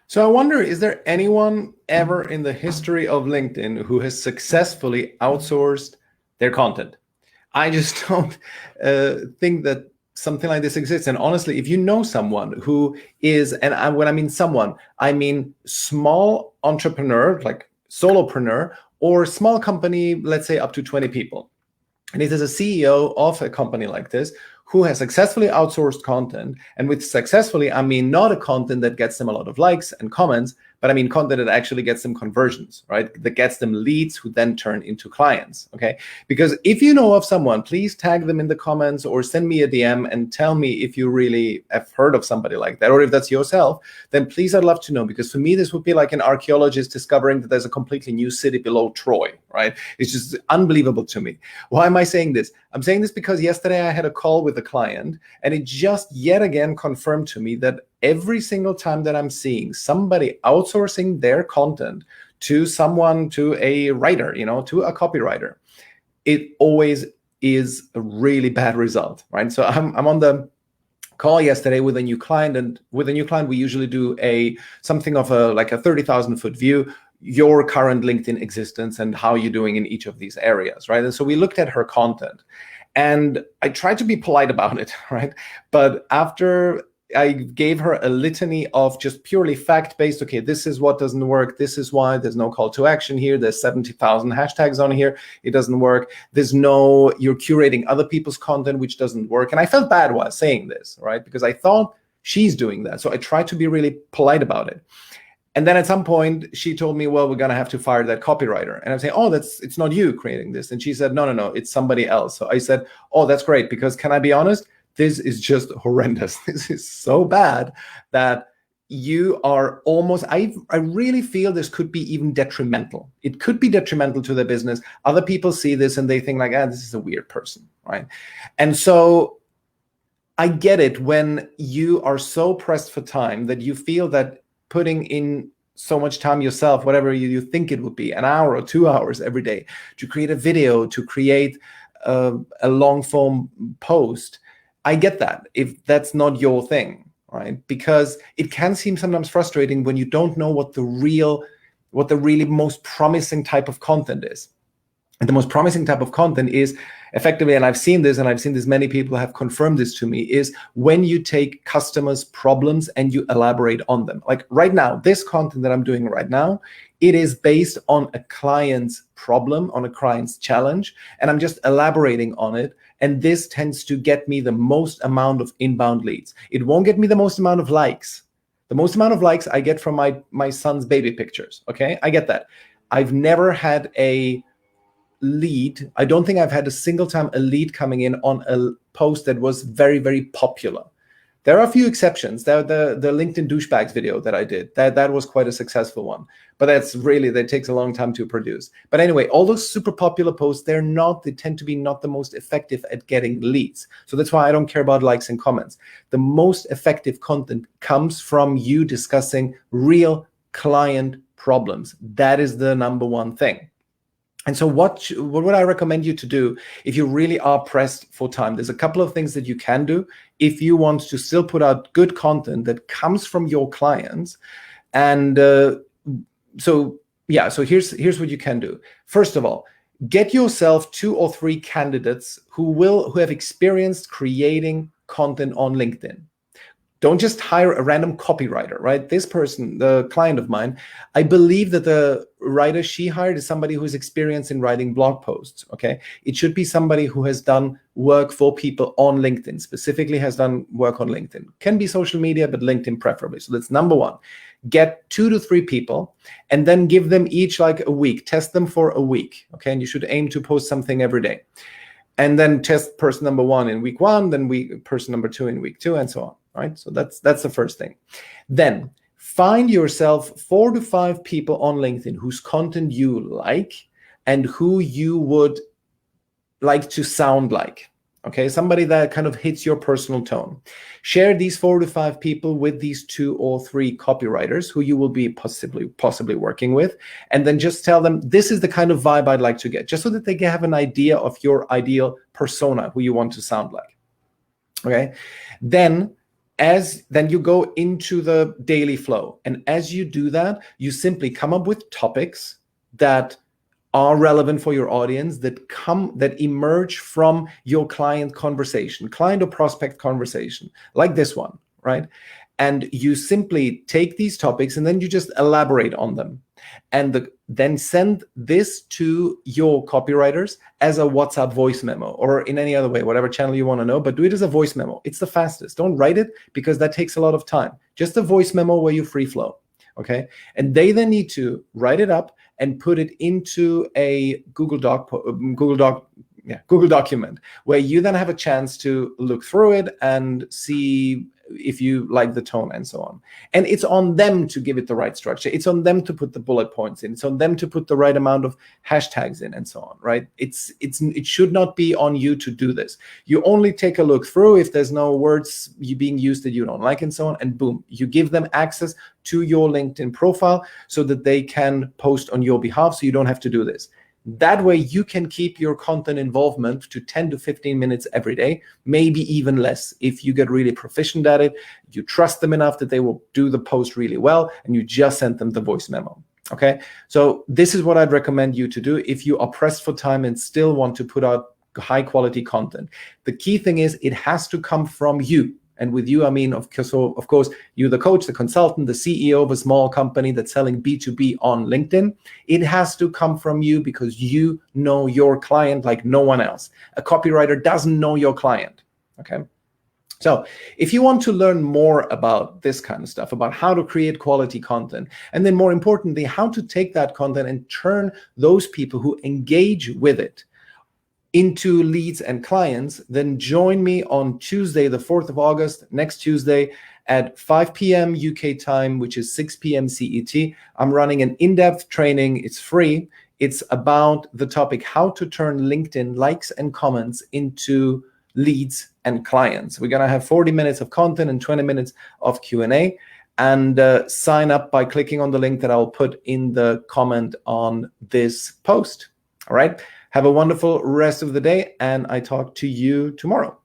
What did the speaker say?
So I wonder, is there anyone ever in the history of LinkedIn who has successfully outsourced their content? I just don't think that something like this exists. And honestly, if you know someone who is, when I mean someone, I mean small entrepreneur, like solopreneur, or small company, let's say up to 20 people. And it is a CEO of a company like this who has successfully outsourced content. And with successfully, I mean not a content that gets them a lot of likes and comments, but I mean content that actually gets them conversions, right? That gets them leads who then turn into clients, okay? Because if you know of someone, please tag them in the comments or send me a DM and tell me if you really have heard of somebody like that, or if that's yourself, then please, I'd love to know. Because for me, this would be like an archaeologist discovering that there's a completely new city below Troy, right? It's just unbelievable to me. Why am I saying this? I'm saying this because yesterday I had a call with a client, and it just yet again confirmed to me that every single time that I'm seeing somebody outsourcing their content to someone, to a writer, to a copywriter, it always is a really bad result, right? So I'm on the call yesterday with a new client, and with a new client, we usually do something of like a 30,000 foot view, your current LinkedIn existence and how you're doing in each of these areas, right? And so we looked at her content, and I tried to be polite about it, right? But after I gave her a litany of just purely fact-based, okay, this is what doesn't work, this is why, there's no call to action here, there's 70,000 hashtags on here, it doesn't work, you're curating other people's content, which doesn't work. And I felt bad while saying this, right? Because I thought she's doing that. So I tried to be really polite about it. And then at some point, she told me, well, we're going to have to fire that copywriter. And I'm saying, oh, it's not you creating this. And she said, no, it's somebody else. So I said, oh, that's great, because can I be honest? This is just horrendous. This is so bad that you are almost, I really feel this could be even detrimental. It could be detrimental to their business. Other people see this and they think like, this is a weird person, right? And so I get it when you are so pressed for time that you feel that putting in so much time yourself, whatever you think it would be, an hour or 2 hours every day to create a video, to create a long form post, I get that if that's not your thing, right? Because it can seem sometimes frustrating when you don't know what the really most promising type of content is. And the most promising type of content is effectively, and I've seen this, many people have confirmed this to me, is when you take customers' problems and you elaborate on them. Like right now, this content that I'm doing right now, it is based on a client's problem, on a client's challenge, and I'm just elaborating on it. And this tends to get me the most amount of inbound leads. It won't get me the most amount of likes. The most amount of likes I get from my son's baby pictures, okay? I get that. I've never had a lead. I don't think I've had a single time a lead coming in on a post that was very, very popular. There are a few exceptions. The LinkedIn douchebags video that I did, that was quite a successful one. But that takes a long time to produce. But anyway, all those super popular posts, they tend to be not the most effective at getting leads. So that's why I don't care about likes and comments. The most effective content comes from you discussing real client problems. That is the number one thing. And so what would I recommend you to do if you really are pressed for time? There's a couple of things that you can do if you want to still put out good content that comes from your clients. And so here's what you can do. First of all, get yourself 2 or 3 candidates who have experienced creating content on LinkedIn. Don't just hire a random copywriter, right? This person, the client of mine, I believe that the writer she hired is somebody who is experienced in writing blog posts, okay? It should be somebody who has done work for people on LinkedIn, specifically has done work on LinkedIn. Can be social media, but LinkedIn preferably. So that's number one. Get 2 to 3 people and then give them each like a week. Test them for a week, okay? And you should aim to post something every day. And then test person number 1 in week 1, then person number 2 in week 2, and so on. Right? So that's the first thing. Then find yourself 4 to 5 people on LinkedIn whose content you like and who you would like to sound like. Okay, somebody that kind of hits your personal tone. Share these 4 to 5 people with these 2 or 3 copywriters who you will be possibly working with, and then just tell them this is the kind of vibe I'd like to get, just so that they can have an idea of your ideal persona, who you want to sound like. Okay, then Then you go into the daily flow. And as you do that, you simply come up with topics that are relevant for your audience, that emerge from your client conversation, client or prospect conversation, like this one, right? And you simply take these topics and then you just elaborate on them, and then send this to your copywriters as a WhatsApp voice memo, or in any other way, whatever channel you want to know, but do it as a voice memo. It's the fastest. Don't write it, because that takes a lot of time. Just a voice memo where you free flow, okay? And they then need to write it up and put it into a Google document, where you then have a chance to look through it and see if you like the tone and so on. And it's on them to give it the right structure. It's on them to put the bullet points in. It's on them to put the right amount of hashtags in and so on, right? It should not be on you to do this. You only take a look through if there's no words being used that you don't like and so on, and boom, you give them access to your LinkedIn profile so that they can post on your behalf, so you don't have to do this. That way you can keep your content involvement to 10 to 15 minutes every day, maybe even less. If you get really proficient at it, you trust them enough that they will do the post really well, and you just send them the voice memo. Okay, so this is what I'd recommend you to do if you are pressed for time and still want to put out high quality content. The key thing is it has to come from you. And with you, I mean, of course, you're the coach, the consultant, the CEO of a small company that's selling B2B on LinkedIn. It has to come from you, because you know your client like no one else. A copywriter doesn't know your client, okay? So if you want to learn more about this kind of stuff, about how to create quality content, and then more importantly, how to take that content and turn those people who engage with it into leads and clients, then join me on Tuesday, the 4th of August, next Tuesday at 5 p.m. UK time, which is 6 p.m. CET. I'm running an in-depth training. It's free. It's about the topic, how to turn LinkedIn likes and comments into leads and clients. We're going to have 40 minutes of content and 20 minutes of Q&A. And sign up by clicking on the link that I'll put in the comment on this post. All right. Have a wonderful rest of the day, and I talk to you tomorrow.